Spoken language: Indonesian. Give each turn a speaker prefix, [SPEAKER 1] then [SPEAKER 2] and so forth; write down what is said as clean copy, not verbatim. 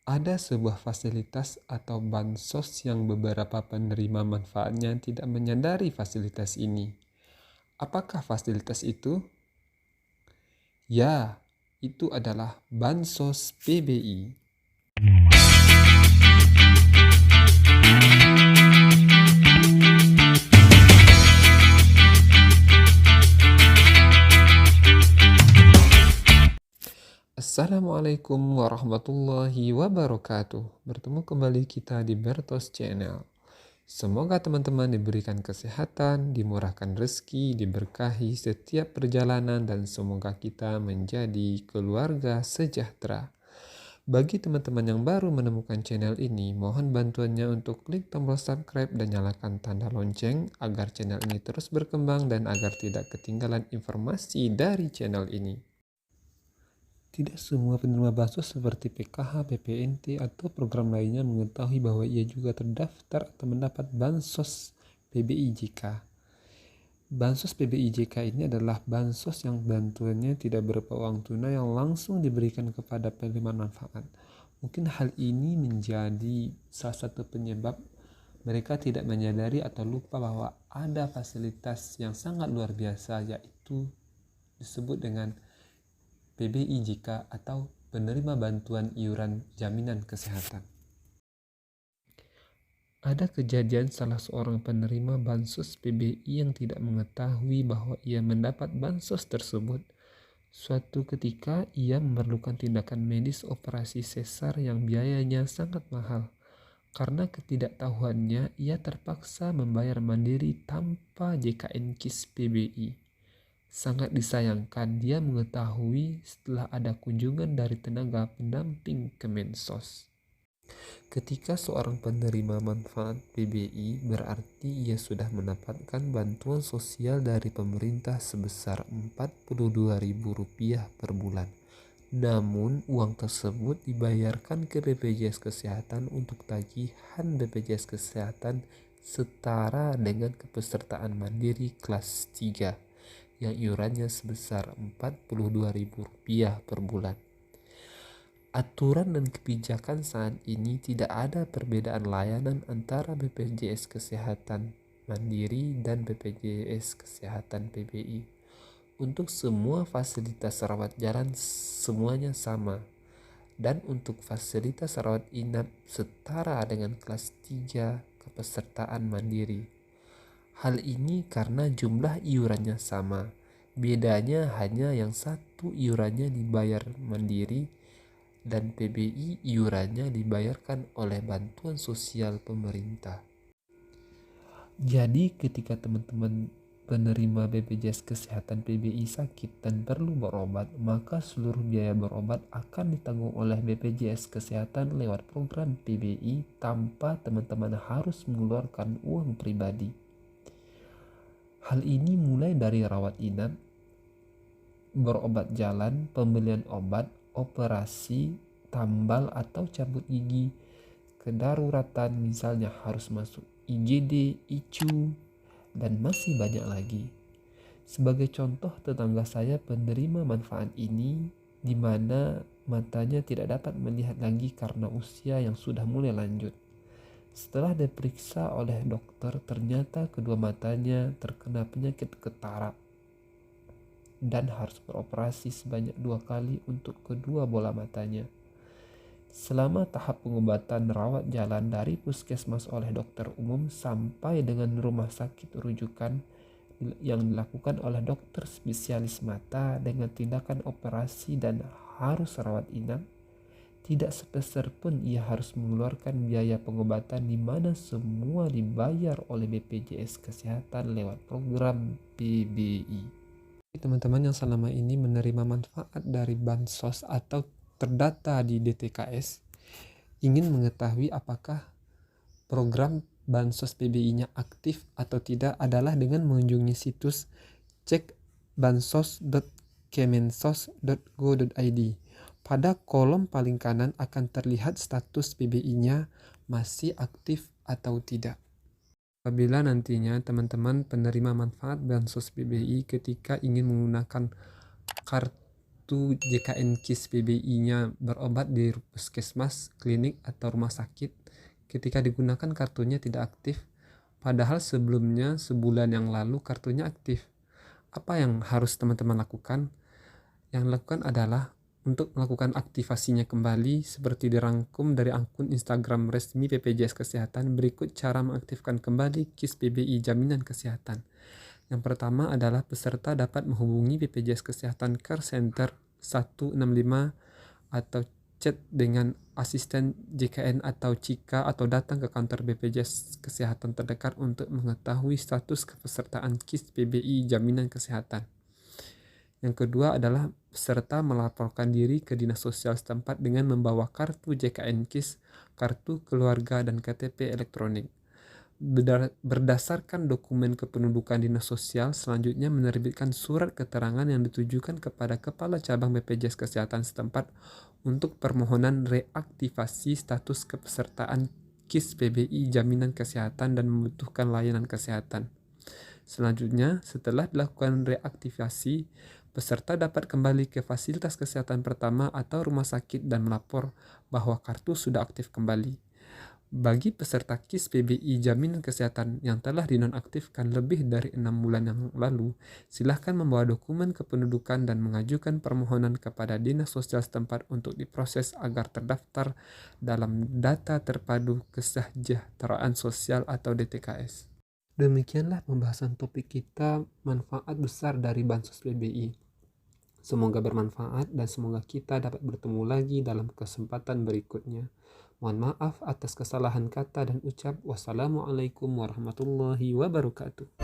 [SPEAKER 1] Ada sebuah fasilitas atau bansos yang beberapa penerima manfaatnya tidak menyadari fasilitas ini. Apakah fasilitas itu? Ya, itu adalah bansos PBI. Assalamualaikum warahmatullahi wabarakatuh. Bertemu kembali kita di Bertos Channel. Semoga teman-teman diberikan kesehatan, dimurahkan rezeki, diberkahi setiap perjalanan, dan semoga kita menjadi keluarga sejahtera. Bagi teman-teman yang baru menemukan channel ini, mohon bantuannya untuk klik tombol subscribe dan nyalakan tanda lonceng agar channel ini terus berkembang dan agar tidak ketinggalan informasi dari channel ini. Tidak semua penerima bansos seperti PKH, PPNT, atau program lainnya mengetahui bahwa ia juga terdaftar atau mendapat bansos PBIJK. Bansos PBIJK ini adalah bansos yang bantuannya tidak berupa uang tunai yang langsung diberikan kepada penerima manfaat. Mungkin hal ini menjadi salah satu penyebab mereka tidak menyadari atau lupa bahwa ada fasilitas yang sangat luar biasa, yaitu disebut dengan PBIJK atau penerima bantuan iuran jaminan kesehatan. Ada kejadian salah seorang penerima bansos PBI yang tidak mengetahui bahwa ia mendapat bansos tersebut. Suatu ketika ia memerlukan tindakan medis operasi sesar yang biayanya sangat mahal. Karena ketidaktahuannya, ia terpaksa membayar mandiri tanpa JKN KIS PBI. Sangat disayangkan dia mengetahui setelah ada kunjungan dari tenaga pendamping Kemensos. Ketika seorang penerima manfaat PBI, berarti ia sudah mendapatkan bantuan sosial dari pemerintah sebesar Rp42.000 per bulan. Namun uang tersebut dibayarkan ke BPJS Kesehatan untuk tagihan BPJS Kesehatan setara dengan kepesertaan mandiri kelas 3 yang iurannya sebesar Rp42.000 per bulan. Aturan dan kebijakan saat ini tidak ada perbedaan layanan antara BPJS Kesehatan Mandiri dan BPJS Kesehatan PBI. Untuk semua fasilitas rawat jalan semuanya sama. Dan untuk fasilitas rawat inap setara dengan kelas 3 kepesertaan mandiri. Hal ini karena jumlah iurannya sama. Bedanya hanya yang satu iurannya dibayar mandiri dan PBI iurannya dibayarkan oleh bantuan sosial pemerintah. Jadi ketika teman-teman penerima BPJS Kesehatan PBI sakit dan perlu berobat, maka seluruh biaya berobat akan ditanggung oleh BPJS Kesehatan lewat program PBI tanpa teman-teman harus mengeluarkan uang pribadi. Hal ini mulai dari rawat inap, berobat jalan, pembelian obat, operasi, tambal atau cabut gigi, kedaruratan misalnya harus masuk IGD, ICU, dan masih banyak lagi. Sebagai contoh, tetangga saya penerima manfaat ini di mana matanya tidak dapat melihat lagi karena usia yang sudah mulai lanjut. Setelah diperiksa oleh dokter, ternyata kedua matanya terkena penyakit katarak dan harus beroperasi sebanyak 2 kali untuk kedua bola matanya. Selama tahap pengobatan rawat jalan dari puskesmas oleh dokter umum sampai dengan rumah sakit rujukan yang dilakukan oleh dokter spesialis mata dengan tindakan operasi dan harus rawat inap, tidak sepeser pun ia harus mengeluarkan biaya pengobatan di mana semua dibayar oleh BPJS Kesehatan lewat program PBI. Teman-teman yang selama ini menerima manfaat dari bansos atau terdata di DTKS ingin mengetahui apakah program bansos PBI-nya aktif atau tidak adalah dengan mengunjungi situs cekbansos.kemensos.go.id. Pada kolom paling kanan akan terlihat status PBI-nya masih aktif atau tidak. Apabila nantinya teman-teman penerima manfaat bansos PBI ketika ingin menggunakan kartu kartu JKN KIS PBI-nya berobat di puskesmas, klinik, atau rumah sakit. Ketika digunakan kartunya tidak aktif, padahal sebelumnya sebulan yang lalu kartunya aktif. Apa yang harus teman-teman lakukan? Yang dilakukan adalah untuk melakukan aktivasinya kembali seperti dirangkum dari akun Instagram resmi BPJS Kesehatan. Berikut cara mengaktifkan kembali KIS PBI Jaminan Kesehatan. Yang pertama adalah peserta dapat menghubungi BPJS Kesehatan Care Center 165 atau chat dengan asisten JKN atau CIKA atau datang ke kantor BPJS Kesehatan terdekat untuk mengetahui status kepesertaan KIS PBI Jaminan Kesehatan. Yang kedua adalah peserta melaporkan diri ke dinas sosial setempat dengan membawa kartu JKN KIS, kartu keluarga, dan KTP elektronik. Berdasarkan dokumen kependudukan dinas sosial, selanjutnya menerbitkan surat keterangan yang ditujukan kepada Kepala Cabang BPJS Kesehatan setempat untuk permohonan reaktivasi status kepesertaan KIS PBI Jaminan Kesehatan dan membutuhkan layanan kesehatan. Selanjutnya, setelah dilakukan reaktivasi, peserta dapat kembali ke fasilitas kesehatan pertama atau rumah sakit dan melapor bahwa kartu sudah aktif kembali. Bagi peserta KIS PBI Jaminan Kesehatan yang telah dinonaktifkan lebih dari 6 bulan yang lalu, silahkan membawa dokumen kependudukan dan mengajukan permohonan kepada Dinas Sosial setempat untuk diproses agar terdaftar dalam Data Terpadu Kesejahteraan Sosial atau DTKS. Demikianlah pembahasan topik kita, manfaat besar dari Bansos PBI. Semoga bermanfaat dan semoga kita dapat bertemu lagi dalam kesempatan berikutnya. Mohon maaf atas kesalahan kata dan ucap. Wassalamualaikum warahmatullahi wabarakatuh.